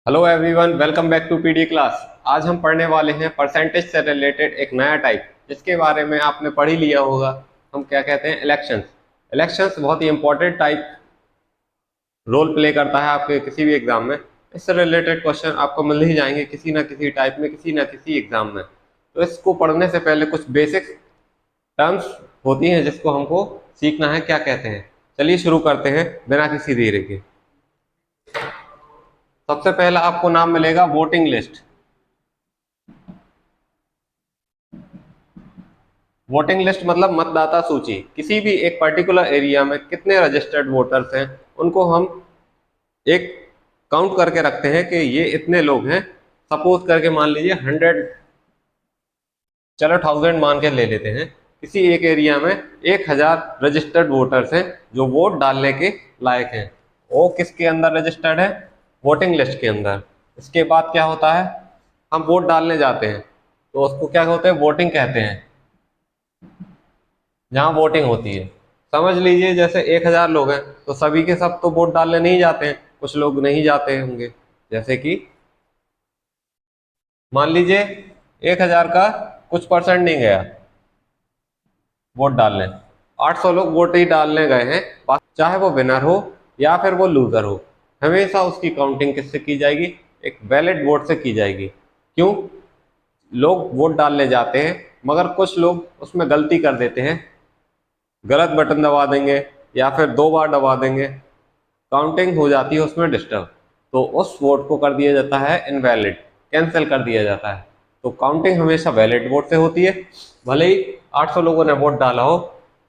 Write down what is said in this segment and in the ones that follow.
Hello everyone, welcome back to PD class. आज हम पढ़ने वाले हैं परसेंटेज से रिलेटेड एक नया टाइप, जिसके बारे में आपने पढ़ ही लिया होगा। हम क्या कहते हैं? इलेक्शंस। इलेक्शंस बहुत ही इंपॉर्टेंट टाइप रोल प्ले करता है आपके किसी भी एग्जाम में। इससे रिलेटेड क्वेश्चन आपको मिल ही जाएंगे किसी ना किसी टाइप में, किसी ना किसी एग्जाम में। तो इसको पढ़ने से पहले कुछ बेसिक टर्म्स होती हैं जिसको हमको सीखना है, क्या कहते हैं। चलिए शुरू करते हैं बिना किसी देरी के। सबसे पहला आपको नाम मिलेगा वोटिंग लिस्ट। वोटिंग लिस्ट मतलब मतदाता सूची। किसी भी एक पर्टिकुलर एरिया में कितने रजिस्टर्ड वोटर्स हैं, उनको हम एक काउंट करके रखते हैं कि ये इतने लोग हैं। सपोज करके मान लीजिए 100, चलो 1000 मान के ले लेते हैं। किसी एक एरिया में 1000 रजिस्टर्ड वोटर्स हैं जो वोट डालने के लायक हैं। वो किसके अंदर रजिस्टर्ड है? वोटिंग लिस्ट के अंदर। इसके बाद क्या होता है? हम वोट डालने जाते हैं तो उसको क्या होते हैं? वोटिंग कहते हैं। जहाँ वोटिंग होती है, समझ लीजिए जैसे 1000 लोग हैं तो सभी के सब तो वोट डालने नहीं जाते हैं, कुछ लोग नहीं जाते होंगे। जैसे कि मान लीजिए 1000 का कुछ परसेंट नहीं गया वोट डालने, 800 लोग वोट ही डालने गए हैं। चाहे वो विनर हो या फिर वो लूजर हो, हमेशा उसकी काउंटिंग किससे की जाएगी? एक वैलिड वोट से की जाएगी। क्यों? लोग वोट डालने जाते हैं मगर कुछ लोग उसमें गलती कर देते हैं, गलत बटन दबा देंगे या फिर 2 बार दबा देंगे, काउंटिंग हो जाती है उसमें डिस्टर्ब। तो उस वोट को कर दिया जाता है इनवैलिड, कैंसिल कर दिया जाता है। तो काउंटिंग हमेशा वैलिड वोट से होती है। भले ही 800 लोगों ने वोट डाला हो,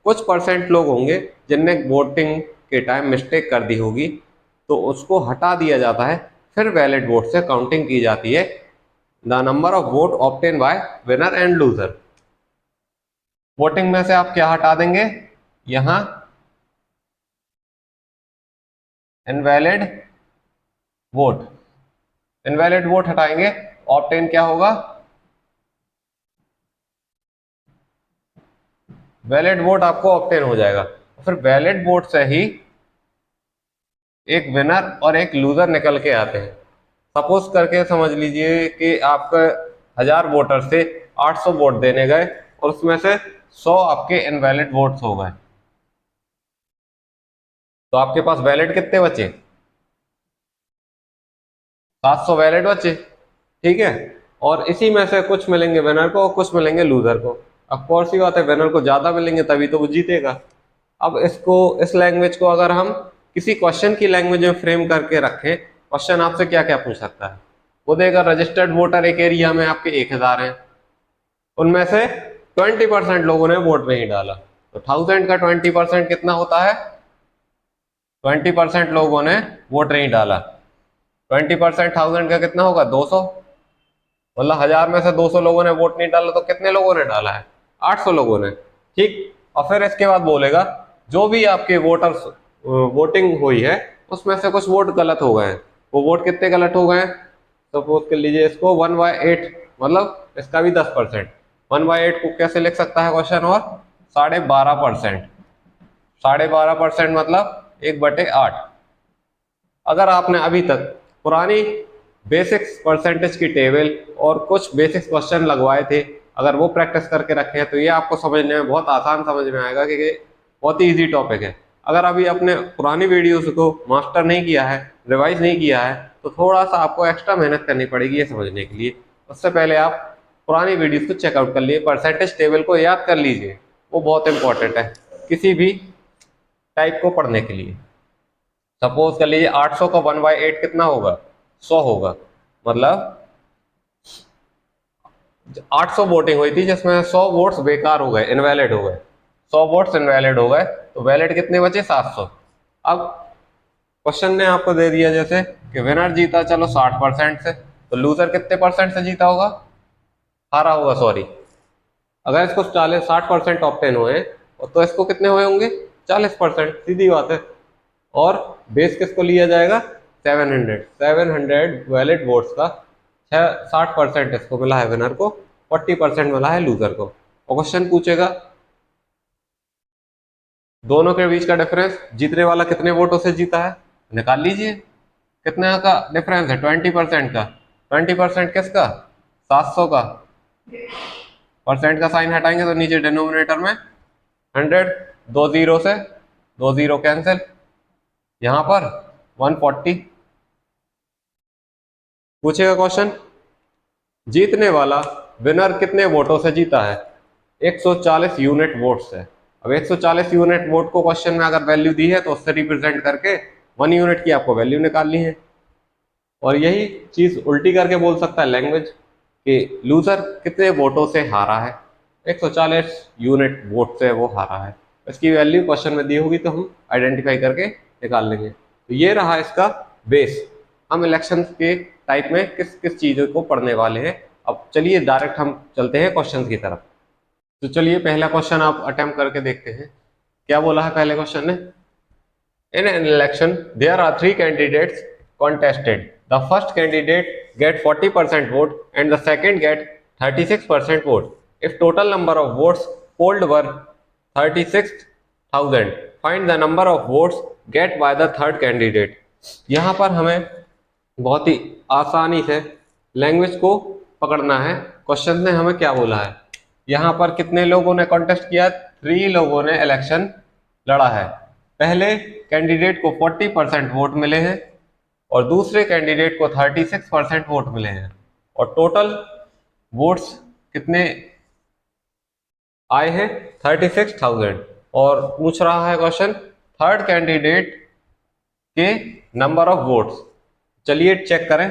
कुछ परसेंट लोग होंगे जिनने वोटिंग के टाइम मिस्टेक कर दी होगी, तो उसको हटा दिया जाता है। फिर वैलिड वोट से काउंटिंग की जाती है। The number of vote obtain bye winner and loser. Voting में से आप क्या हटा देंगे? यहाँ इनवैलिड वोट, इनवैलिड वोट हटाएंगे। ऑब्टेन क्या होगा? वैलिड वोट आपको ऑब्टेन हो जाएगा। फिर वैलिड वोट से ही एक विनर और एक लूजर निकल के आते हैं। सपोज करके समझ लीजिए कि आपके 1000 वोटर से 800 वोट देने गए और उसमें से 100 आपके इनवैलिड वोट्स हो गए, तो आपके पास वैलिड कितने बचे? 700 वैलिड बचे। ठीक है। और इसी में से कुछ मिलेंगे विनर को और कुछ मिलेंगे लूजर को। अब कौन सी बात है, विनर को ज्यादा मिलेंगे तभी तो वो जीतेगा। अब इसको, इस लैंग्वेज को अगर हम किसी क्वेश्चन की लैंग्वेज में फ्रेम करके रखें, क्वेश्चन आपसे क्या क्या पूछ सकता है? वो देगा रजिस्टर्ड वोटर एक एरिया में आपके 1000 हैं, उनमें से 20% लोगों ने वोट नहीं डाला, तो 1000 का 20% कितना होता है? 20% लोगों ने वोट नहीं डाला। 20% 1000 का कितना होगा? 200। मतलब 1000 में से 200 लोगों ने वोट नहीं डाला, तो कितने लोगों ने डाला है? 800 लोगों ने। ठीक। और फिर इसके बाद बोलेगा जो भी आपके वोटर्स वोटिंग हुई है उसमें से कुछ वोट गलत हो गए हैं। वो वोट कितने गलत हो गए हैं? सपोज कर लीजिए इसको 1/8, मतलब इसका भी 10%। 1/8 को कैसे लिख सकता है क्वेश्चन? और 12.5%। 12.5% मतलब 1/8। अगर आपने अभी तक पुरानी बेसिक्स परसेंटेज की टेबल और कुछ बेसिक्स क्वेश्चन लगवाए थे, अगर वो प्रैक्टिस करके रखे हैं, तो ये आपको समझने में बहुत आसान समझ में आएगा कि ये बहुत ही इजी टॉपिक है। अगर अभी आपने पुरानी वीडियोस को मास्टर नहीं किया है, रिवाइज नहीं किया है, तो थोड़ा सा आपको एक्स्ट्रा मेहनत करनी पड़ेगी ये समझने के लिए। उससे पहले आप पुरानी वीडियोस को चेकआउट कर लिए, परसेंटेज टेबल को याद कर लीजिए, वो बहुत इंपॉर्टेंट है किसी भी टाइप को पढ़ने के लिए। सपोज कर लीजिए 800 का 1/8 कितना होगा? 100 होगा। मतलब 800 वोटिंग हुई थी जिसमें 100 वोट्स बेकार हो गए, इनवैलिड हो गए। 100 वोट्स इनवैलिड हो गए, तो वैलिड कितने बचे? 700। अब क्वेश्चन ने आपको दे दिया जैसे कि विनर जीता चलो 60% से, तो लूजर कितने परसेंट से जीता होगा? हारा होगा, सॉरी। अगर इसको 60% ऑप्टेन हुए तो इसको कितने हुए होंगे? 40%। सीधी बात है। और बेस किसको लिया जाएगा? 700। 700 वैलिड वोट्स का 60% इसको मिला है विनर को, 40% मिला है लूजर को। और क्वेश्चन पूछेगा दोनों के बीच का डिफरेंस, जीतने वाला कितने वोटों से जीता है, निकाल लीजिए। कितने का डिफरेंस है? 20% का। 20% किसका? 700 का। परसेंट का साइन हटाएंगे तो नीचे डिनोमिनेटर में 100, दो जीरो से दो जीरो कैंसिल, यहां पर 140। पूछेगा क्वेश्चन, जीतने वाला विनर कितने वोटों से जीता है? 140 यूनिट वोट से। अब 140 यूनिट वोट को क्वेश्चन में अगर वैल्यू दी है तो उससे रिप्रेजेंट करके 1 यूनिट की आपको वैल्यू निकालनी है। और यही चीज उल्टी करके बोल सकता है लैंग्वेज कि लूजर कितने वोटों से हारा है? 140 यूनिट वोट से वो हारा है। इसकी वैल्यू क्वेश्चन में दी होगी तो हम आइडेंटिफाई करके निकाल लेंगे। तो ये रहा इसका बेस। हम इलेक्शन के टाइप में किस किस चीजों को पढ़ने वाले हैं। अब चलिए डायरेक्ट हम चलते हैं क्वेश्चन की तरफ। तो चलिए पहला क्वेश्चन आप अटेम्प्ट करके देखते हैं। क्या बोला है पहले क्वेश्चन ने? In an election, there are three candidates contested. The first candidate get 40% vote and the second get 36% vote. If total number of votes polled were 36,000, find the number of votes get by the third candidate. यहाँ पर हमें बहुत ही आसानी से language को पकड़ना है। Question ने हमें क्या बोला है? यहाँ पर कितने लोगों ने कॉन्टेस्ट किया? 3 लोगों ने इलेक्शन लड़ा है। पहले कैंडिडेट को 40% वोट मिले हैं और दूसरे कैंडिडेट को 36% वोट मिले हैं और टोटल वोट्स कितने आए हैं? 36,000। और पूछ रहा है क्वेश्चन थर्ड कैंडिडेट के नंबर ऑफ वोट्स। चलिए चेक करें।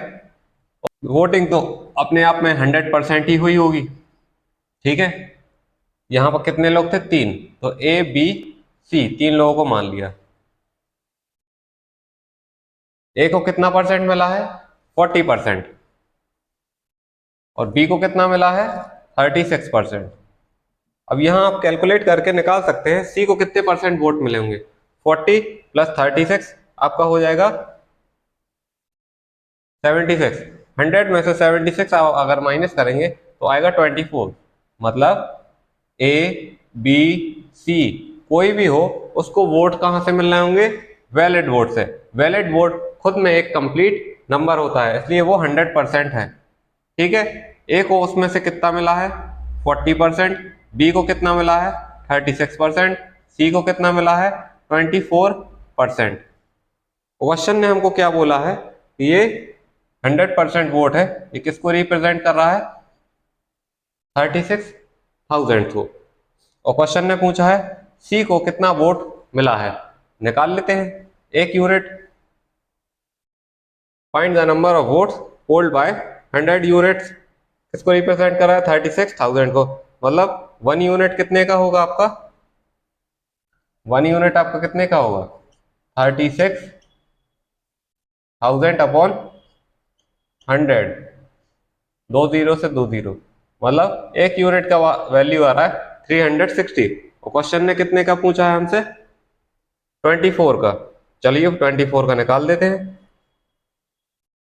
वोटिंग तो अपने आप में 100% ही हुई होगी, ठीक है। यहां पर कितने लोग थे? 3, तो ए बी सी 3 लोगों को मान लिया। ए को कितना परसेंट मिला है? 40%। और बी को कितना मिला है? 36%। अब यहां आप कैलकुलेट करके निकाल सकते हैं सी को कितने परसेंट वोट मिले होंगे। 40 प्लस 36 आपका हो जाएगा 76। 100 में से 76 आप अगर माइनस करेंगे तो आएगा 24। मतलब ए बी सी कोई भी हो उसको वोट कहां से मिलने होंगे? वैलिड वोट से। वैलिड वोट खुद में एक कंप्लीट नंबर होता है, इसलिए वो 100% है, ठीक है। ए को उसमें से कितना मिला है? 40%। बी को कितना मिला है? 36%। सी को कितना मिला है? 24%। क्वेश्चन ने हमको क्या बोला है? ये 100% वोट है। ये किसको रिप्रेजेंट कर रहा है? 36,000 को। और क्वेश्चन ने पूछा है सी को कितना वोट मिला है। निकाल लेते हैं। 1 unit, find the number of votes polled by 100 units. किसको रिप्रेजेंट कर रहा है? 36,000 को। मतलब 1 यूनिट कितने का होगा आपका? 1 यूनिट आपका कितने का होगा? 36,000 अपॉन 100, दो जीरो से दो जीरो, मतलब 1 यूनिट का वैल्यू आ रहा है 360। और क्वेश्चन ने कितने का पूछा है हमसे? 24 का। चलिए 24 का निकाल देते हैं।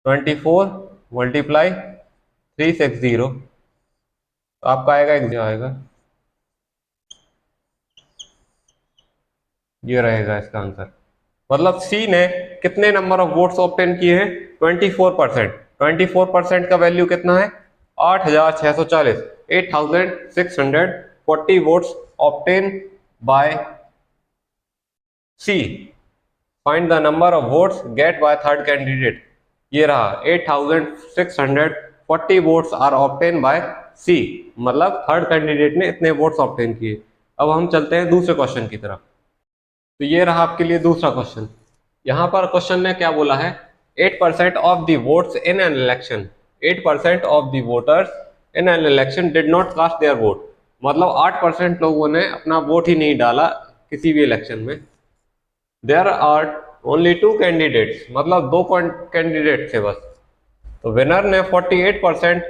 24 मल्टीप्लाई 360 तो आपका आएगा आएगा, ये रहेगा इसका आंसर। मतलब सी ने कितने नंबर ऑफ वोट्स ऑब्टेन किए हैं? 24%। 24% का वैल्यू कितना है? 8,640। 8,640 votes obtain by C. Find the number of votes get by third candidate. ये रहा 8,640 votes are obtain by C. मतलब थर्ड कैंडिडेट ने इतने वोट्स ऑब्टेन किए। अब हम चलते हैं दूसरे क्वेश्चन की तरफ। तो ये रहा आपके लिए दूसरा क्वेश्चन। यहां पर क्वेश्चन ने क्या बोला है? 8% of the votes in an election, 8% of the voters in an election did not cast their vote. मतलब 8% लोगों ने अपना वोट ही नहीं डाला किसी भी इलेक्शन में। देयर आर ओनली 2 कैंडिडेट्स, मतलब 2 कैंडिडेट थे बस। तो विनर ने 48%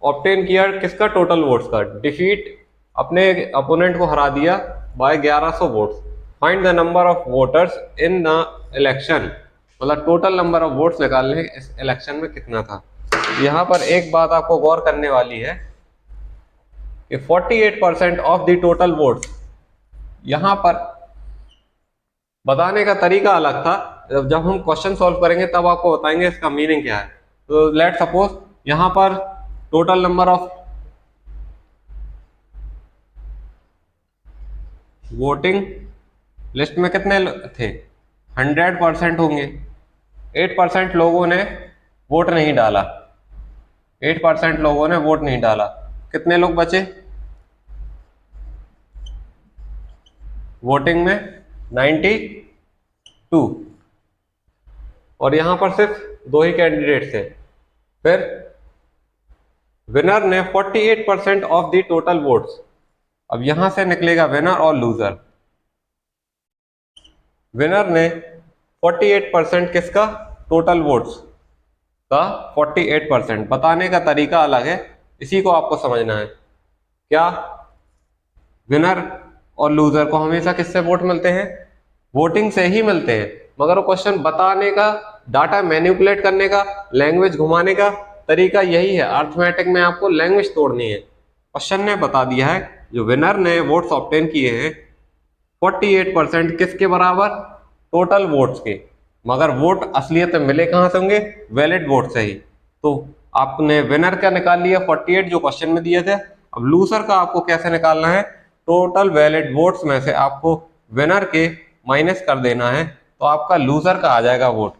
ऑब्टेन किया किसका? टोटल वोट्स का। डिफीट, अपने अपोनेंट को हरा दिया by 1100 votes. Find the number of voters in the election, मतलब टोटल नंबर ऑफ वोट्स निकालने इस इलेक्शन में कितना था। यहाँ पर एक बात आपको गौर करने वाली है कि 48% ऑफ द टोटल वोट्स, यहाँ पर बताने का तरीका अलग था जब हम क्वेश्चन सॉल्व करेंगे तब आपको बताएंगे इसका मीनिंग क्या है। तो लेट सपोज यहाँ पर total number of voting list में कितने थे, 100% होंगे। 8% लोगों ने वोट नहीं डाला, 8% लोगों ने वोट नहीं डाला, कितने लोग बचे वोटिंग में, 92। और यहां पर सिर्फ दो ही कैंडिडेट थे। फिर विनर ने 48% ऑफ द टोटल वोट्स। अब यहां से निकलेगा विनर और लूजर। विनर ने 48% किसका, टोटल वोट्स का 48%। बताने का तरीका अलग है, इसी को आपको समझना है। क्या विनर और लूजर को हमेशा किससे वोट मिलते हैं, वोटिंग से ही मिलते हैं, मगर वो क्वेश्चन बताने का, डाटा मैनिपुलेट करने का, लैंग्वेज घुमाने का तरीका यही है। अर्थमेटिक में आपको लैंग्वेज तोड़नी है। क्वेश्चन ने बता दिया है जो विनर ने वोट्स ऑब्टेन किए हैं 48% किसके बराबर, टोटल वोट्स के, मगर वोट असलियत में मिले कहां से होंगे, वैलिड वोट से ही। तो आपने विनर का निकाल लिया 48 जो क्वेश्चन में दिए थे। अब लूजर का आपको कैसे निकालना है, टोटल वैलिड वोट्स में से आपको विनर के माइनस कर देना है, तो आपका लूजर का आ जाएगा वोट।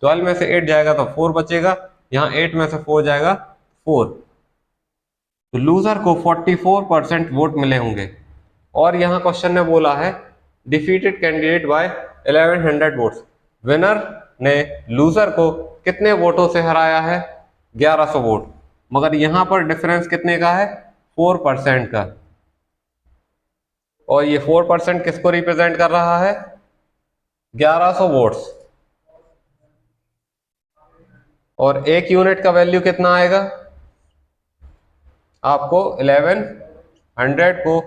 12 में से 8 जाएगा तो 4 बचेगा, यहाँ 8 में से 4 जाएगा 4। तो लूजर को 44% वोट मिले होंगे। और यहाँ क्वेश्चन ने बोला है defeated candidate by 1100 votes. Winner ने लूजर को कितने वोटों से हराया है, 1100 वोट, मगर यहां पर डिफरेंस कितने का है, 4% का। और ये 4% किसको रिप्रेजेंट कर रहा है, 1100 वोट्स। और एक यूनिट का वैल्यू कितना आएगा, आपको 1100 को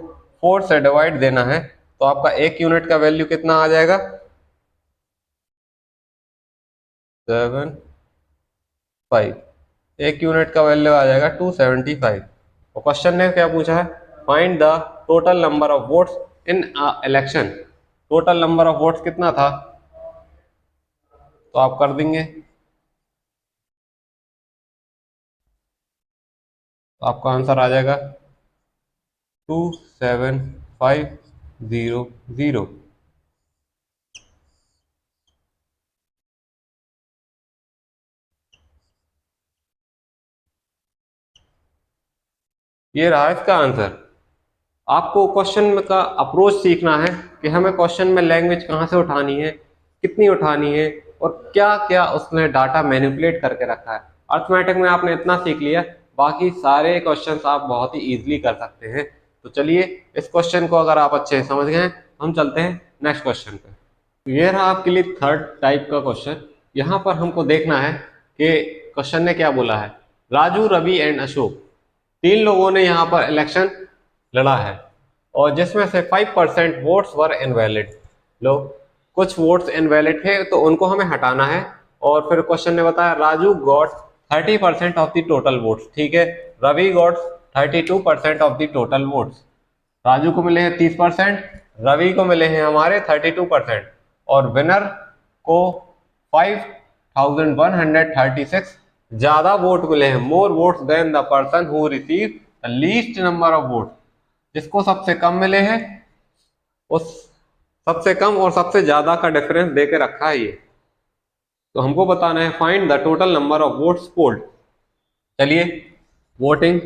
4 से डिवाइड देना है, तो आपका एक यूनिट का वैल्यू कितना आ जाएगा, 75। एक यूनिट का वैल्यू आ जाएगा 275। और क्वेश्चन ने क्या पूछा है, find the total number of votes in election. Total number of votes कितना था, तो आप कर देंगे, तो आपका आंसर आ जाएगा 27500। ये रहा इसका आंसर। आपको क्वेश्चन का अप्रोच सीखना है कि हमें क्वेश्चन में लैंग्वेज कहाँ से उठानी है, कितनी उठानी है, और क्या क्या उसने डाटा मैनिपुलेट करके रखा है। अर्थमेटिक में आपने इतना सीख लिया, बाकी सारे क्वेश्चंस आप बहुत ही इजीली कर सकते हैं। तो चलिए, इस क्वेश्चन को अगर आप अच्छे से समझ गए हैं, हम चलते हैं नेक्स्ट क्वेश्चन पे। तो ये रहा आपके लिए थर्ड टाइप का क्वेश्चन। यहाँ पर हमको देखना है कि क्वेश्चन ने क्या बोला है। राजू, रवि एंड अशोक, तीन लोगों ने यहाँ पर इलेक्शन लड़ा है, और जिसमें से 5% वोट्स वर इनवैलिड। लोग कुछ वोट्स इनवैलिड थे, तो उनको हमें हटाना है। और फिर क्वेश्चन ने बताया Raju got 30% of the total votes, ठीक है। Ravi got 32% of the total votes. Raju को मिले हैं 30%, रवि को मिले हैं हमारे 32%, और विनर को 5136 ज्यादा वोट मिले हैं, more votes than the person who receive the least number of vote. जिसको सबसे कम मिले हैं, उस सबसे कम और सबसे ज्यादा का डिफरेंस देके रखा है ये। तो हमको बताना है find the total number of votes polled. चलिए, वोटिंग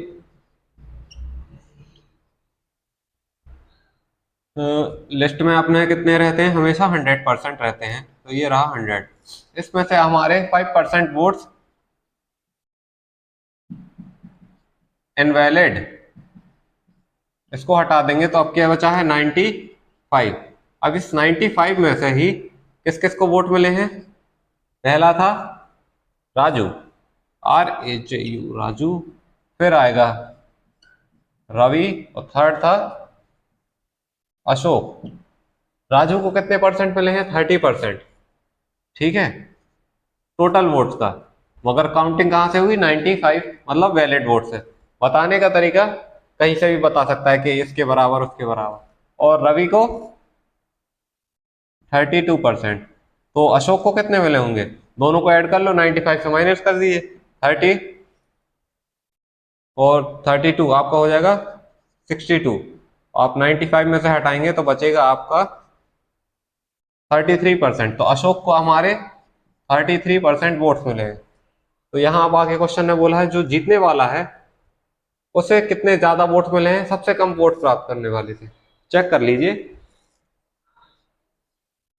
लिस्ट में अपने कितने रहते हैं, हमेशा 100% रहते हैं, तो ये रहा 100। इसमें से हमारे 5% वोट्स इनवैलिड, इसको हटा देंगे तो अब क्या बचा है 95। अब इस 95 में से ही किस किस को वोट मिले हैं, पहला था राजू, RAJU राजू, फिर आएगा रवि, और थर्ड था अशोक। राजू को कितने परसेंट मिले हैं, 30%, ठीक है, टोटल वोट्स का, मगर काउंटिंग कहां से हुई, 95, मतलब वैलिड वोट से। बताने का तरीका कहीं से भी बता सकता है कि इसके बराबर उसके बराबर। और रवि को 32%, तो अशोक को कितने मिले होंगे, दोनों को ऐड कर लो, 95 से माइनस कर दीजिए 30 और 32 आपका हो जाएगा 62। आप 95 में से हटाएंगे तो बचेगा आपका 33%। तो अशोक को हमारे 33% वोट्स मिले हैं। तो यहाँ अब आगे क्वेश्चन ने बोला है जो जीतने वाला है उसे कितने ज्यादा वोट्स मिले हैं सबसे कम वोट प्राप्त करने वाले से। चेक कर लीजिए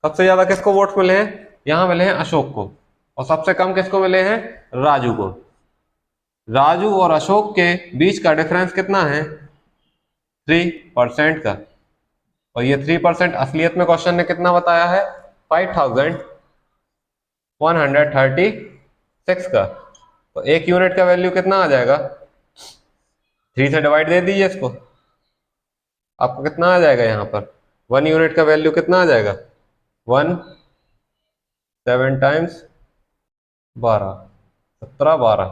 सबसे ज्यादा किसको वोट्स मिले हैं, यहाँ मिले हैं अशोक को, और सबसे कम किसको मिले हैं, राजू को। राजू और अशोक के बीच का डिफरेंस कितना है, 3% का। और ये 3% असलियत में क्वेश्चन ने कितना बताया है, 5136 का। तो एक यूनिट का वैल्यू कितना आ जाएगा, 3 से डिवाइड दे दीजिए इसको, आपको कितना आ जाएगा यहाँ पर, 1 यूनिट का वैल्यू कितना आ जाएगा, 1 7 टाइम्स 12 17 12।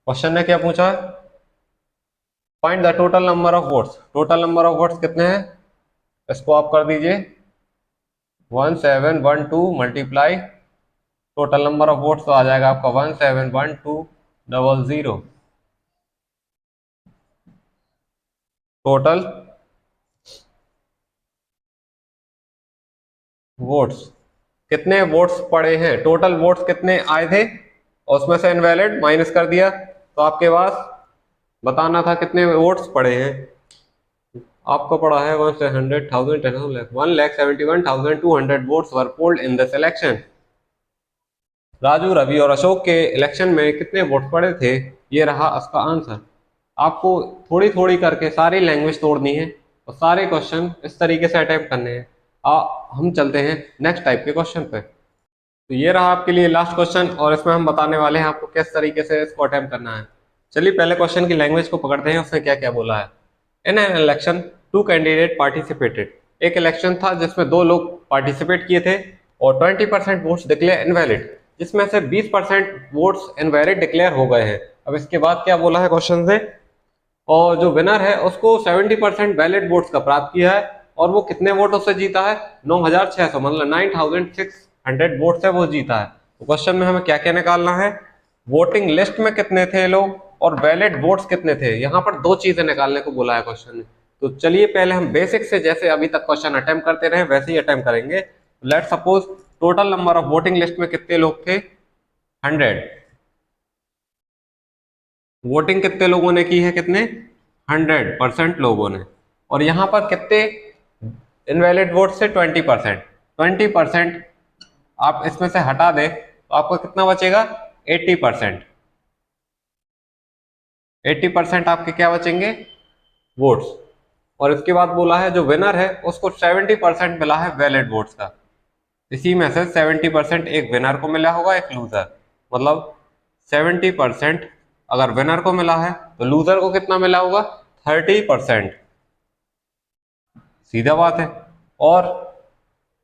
क्वेश्चन ने क्या पूछा है, find the total number of votes. Total number of votes कितने हैं, इसको आप कर दीजिए 1712 multiply total number of votes, तो आ जाएगा आपका 171200। टोटल वोट्स, कितने वोट्स पड़े हैं, टोटल वोट्स कितने आए थे और उसमें से इनवैलिड माइनस कर दिया, तो आपके पास बताना था कितने वोट्स पड़े हैं। आपको पड़ा है 1,71,200 votes were polled in the selection. Raju, Ravi और अशोक के इलेक्शन में कितने वोट पड़े थे, ये रहा इसका आंसर। आपको थोड़ी थोड़ी करके सारी लैंग्वेज तोड़नी है और सारे क्वेश्चन इस तरीके से अटेम्प्ट करने हैं। हम चलते हैं नेक्स्ट टाइप के क्वेश्चन पे। तो ये रहा आपके लिए लास्ट क्वेश्चन, और इसमें हम बताने वाले हैं आपको किस तरीके से इसको अटेम्प्ट करना है। चलिए पहले क्वेश्चन की लैंग्वेज को पकड़ते हैं, उसने क्या क्या बोला है। इन एन इलेक्शन 2 कैंडिडेट पार्टिसिपेटेड। एक इलेक्शन था जिसमें 2 लोग पार्टिसिपेट किए थे और 20% वोट्स डिक्लेयर इनवैलिड, जिसमें से 20% वोट्स इनवैलिड डिक्लेयर हो गए हैं। अब इसके बाद क्या बोला है क्वेश्चन से, और जो विनर है उसको 70% वैलिड वोट्स का प्राप्त किया है, और वो कितने वोटों से जीता है, 9600, मतलब 9600 वोट से वो जीता है। तो क्वेश्चन में हमें क्या क्या निकालना है, वोटिंग लिस्ट में कितने थे लोग और वैलिड वोट्स कितने थे। यहाँ पर 2 चीजें निकालने को बोला है क्वेश्चन ने। तो चलिए पहले हम बेसिक से, जैसे अभी तक क्वेश्चन अटेम्प्ट करते रहे वैसे ही अटेम्प्ट करेंगे। Let suppose total number of voting list में कितने लोग थे, 100। वोटिंग कितने लोगों ने की है, कितने, 100% लोगों ने। और यहां पर कितने इनवैलिड वोट से, 20%। 20% आप इसमें से हटा दें तो आपको कितना बचेगा, 80%। 80% आपके क्या बचेंगे, वोट्स। और इसके बाद बोला है जो विनर है उसको 70% मिला है वैलिड वोट्स का। इसी में से 70% एक विनर को मिला होगा, एक लूजर, मतलब 70% अगर विनर को मिला है तो लूजर को कितना मिला होगा, 30%। सीधा बात है। और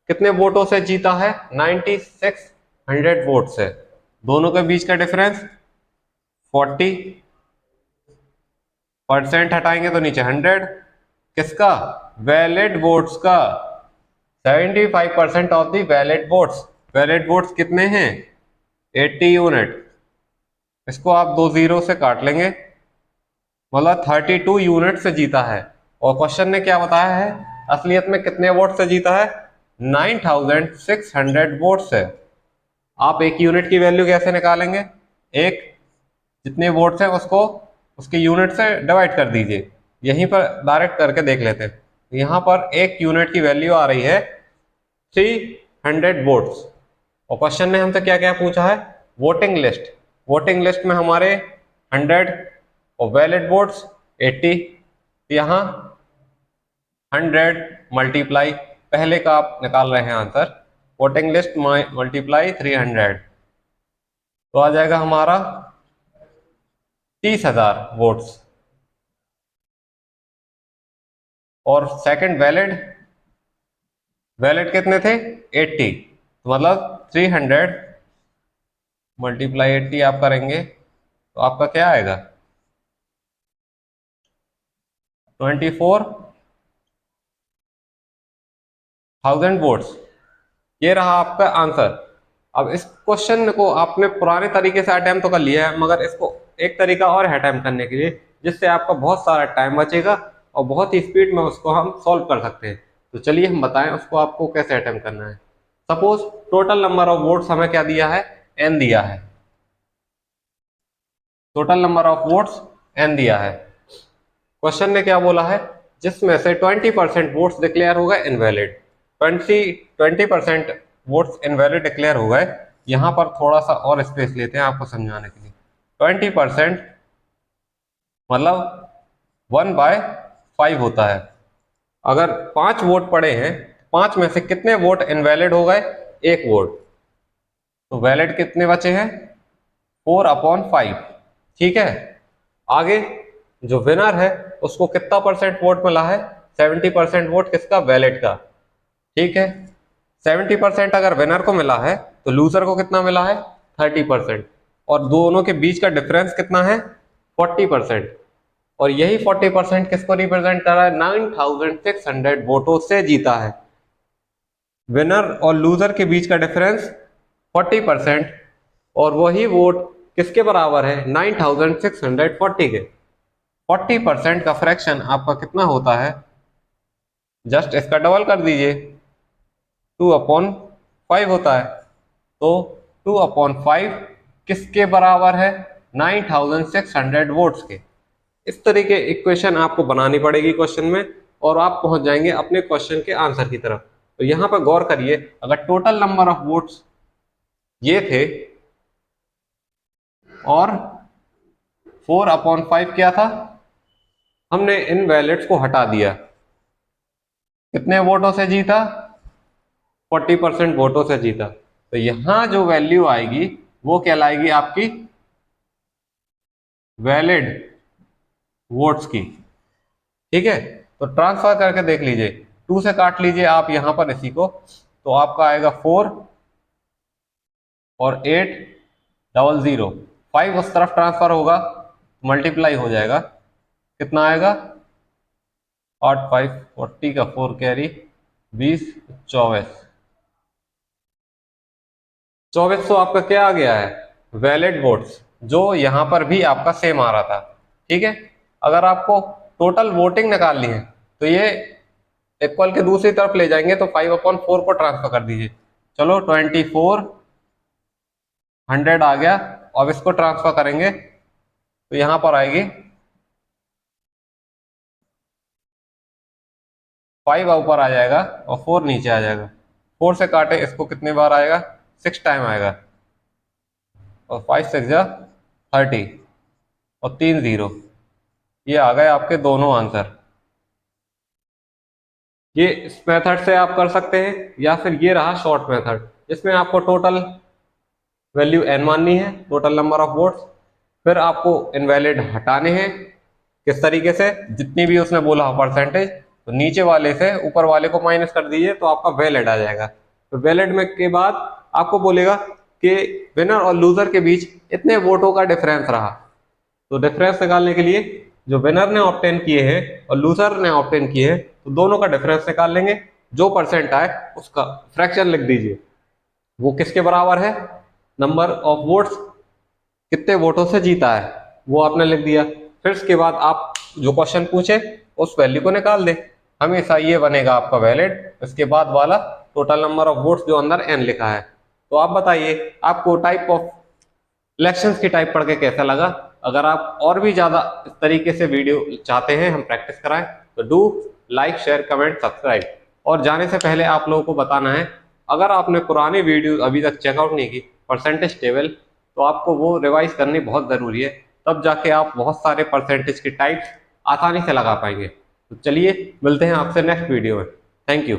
कितने वोटों से जीता है, 9600 वोट से। दोनों के बीच का डिफरेंस 40% हटाएंगे तो नीचे 100, किसका, वैलिड वोट्स का। 75% of the valid votes. Valid votes कितने हैं, 80 यूनिट। इसको आप 2 जीरो से काट लेंगे, मतलब 32 यूनिट से जीता है। और क्वेश्चन ने क्या बताया है, असलियत में कितने वोट से जीता है, 9600 वोट से। आप एक यूनिट की वैल्यू कैसे निकालेंगे, एक जितने वोट्स हैं उसको उसके यूनिट से डिवाइड कर दीजिए। यहीं पर डायरेक्ट करके देख लेते हैं। यहाँ पर एक यूनिट की वैल्यू आ रही है 300 वोट्स। और क्वेश्चन ने हमसे क्या क्या पूछा है, वोटिंग लिस्ट। वोटिंग लिस्ट में हमारे 100 और वैलिड वोट्स 80। यहाँ 100 मल्टीप्लाई, पहले का आप निकाल रहे हैं आंसर, वोटिंग लिस्ट मल्टीप्लाई 300, तो आ जाएगा हमारा 30,000 वोट्स। और सेकंड वैलिड, वैलिड कितने थे, 80, तो मतलब 300 मल्टीप्लाई 80 आप करेंगे तो आपका क्या आएगा, 24,000 वोट्स। ये रहा आपका आंसर। अब इस क्वेश्चन को आपने पुराने तरीके से अटेम्प्ट तो कर लिया है, मगर इसको एक तरीका और है अटेम्प्ट करने के लिए, जिससे आपका बहुत सारा टाइम बचेगा और बहुत ही स्पीड में उसको हम सॉल्व कर सकते हैं। तो चलिए हम बताएं उसको आपको कैसे अटेम्प्ट करना है। Suppose total number of votes हमें क्या दिया है, n दिया है। Total number of votes n दिया है। क्वेश्चन ने क्या बोला है, जिसमें से 20% वोट्स डिक्लेयर हो गए इनवैलिड, 20% वोट्स इनवैलिड डिक्लेयर हो गए। यहां पर थोड़ा सा और स्पेस लेते हैं आपको समझाने के लिए। 20% मतलब 1/5 होता है। अगर 5 वोट पड़े हैं, 5 में से कितने वोट इनवैलिड हो गए, 1 वोट, तो वैलिड कितने बचे हैं, 4/5। ठीक है। आगे जो विनर है उसको कितना परसेंट वोट मिला है, 70% वोट किसका, वैलिड का। ठीक है। 70% अगर विनर को मिला है तो लूजर को कितना मिला है, 30%। और दोनों के बीच का डिफरेंस कितना है, 40%। और यही 40% किसको रिप्रेजेंट कर रहा है, 9600 वोटों से जीता है। विनर और लूजर के बीच का डिफरेंस 40%, और वही वोट किसके बराबर है, 9640 के। 40% का फ्रैक्शन आपका कितना होता है, जस्ट इसका डबल कर दीजिए, 2/5 होता है। तो 2/5 किसके बराबर है, 9600 वोट्स के। इस तरीके इक्वेशन आपको बनानी पड़ेगी क्वेश्चन में, और आप पहुंच जाएंगे अपने क्वेश्चन के आंसर की तरफ। तो यहां पर गौर करिए, अगर टोटल नंबर ऑफ वोट्स ये थे और 4/5 क्या था, हमने इन वैलिड्स को हटा दिया, कितने वोटों से जीता, 40% वोटों से जीता। तो यहां जो वैल्यू आएगी वो कहलाएगी आपकी वैलिड वोट्स की। ठीक है। तो ट्रांसफर करके देख लीजिए, 2 से काट लीजिए आप यहां पर इसी को, तो आपका आएगा 4 और 800, 5 उस तरफ ट्रांसफर होगा, मल्टीप्लाई हो जाएगा, कितना आएगा, 8/5 40 का 4 कैरी 20, 24 तो आपका क्या आ गया है, वैलिड वोट्स, जो यहां पर भी आपका सेम आ रहा था। ठीक है। अगर आपको टोटल वोटिंग निकालनी है तो ये इक्वल के दूसरी तरफ ले जाएंगे, तो 5/4 को ट्रांसफर कर दीजिए। चलो 2400 आ गया। अब इसको ट्रांसफर करेंगे तो यहां पर आएगी 5 ऊपर आ जाएगा और 4 नीचे आ जाएगा। 4 से काटे इसको कितने बार आएगा, 6 टाइम आएगा, और 5 6 जा 30 और 3 0। ये आ गए आपके दोनों आंसर। ये इस मेथड से आप कर सकते हैं, या फिर ये रहा शॉर्ट मेथड, जिसमें आपको टोटल वैल्यू n माननी है, टोटल नंबर ऑफ वोट्स, फिर आपको इनवैलिड हटाने हैं। किस तरीके से, जितनी भी उसने बोला परसेंटेज, तो नीचे वाले से ऊपर वाले को माइनस कर दीजिए तो आपका वैलिड आ जाएगा। तो वैलिड में के बाद आपको बोलेगा कि विनर और लूजर के बीच इतने वोटों का डिफरेंस रहा। तो डिफरेंस निकालने के लिए जो विनर ने ऑब्टेन किए हैं और लूजर ने ऑब्टेन किए हैं, तो दोनों का डिफरेंस निकाल लेंगे, जो परसेंट आए उसका फ्रैक्शन लिख दीजिए, वो किसके बराबर है, नंबर ऑफ वोट्स, कितने वोटों से जीता है, वो आपने लिख दिया। फिर इसके बाद आप जो क्वेश्चन पूछे उस वैल्यू को निकाल दे, हमेशा ये बनेगा आपका वैलिड, इसके बाद वाला टोटल नंबर ऑफ वोट्स जो अंदर n लिखा है। तो आप बताइए आपको टाइप ऑफ इलेक्शंस की टाइप पढ़ के कैसा लगा। अगर आप और भी ज्यादा इस तरीके से वीडियो चाहते हैं हम प्रैक्टिस कराएं, तो do like share comment subscribe. और जाने से पहले आप लोगों को बताना है, अगर आपने पुरानी वीडियो अभी तक चेकआउट नहीं की परसेंटेज टेबल, तो आपको वो रिवाइज करनी बहुत जरूरी है, तब जाके आप बहुत सारे परसेंटेज की टाइप्स आसानी से लगा पाएंगे। तो चलिए मिलते हैं आपसे नेक्स्ट वीडियो में। Thank you.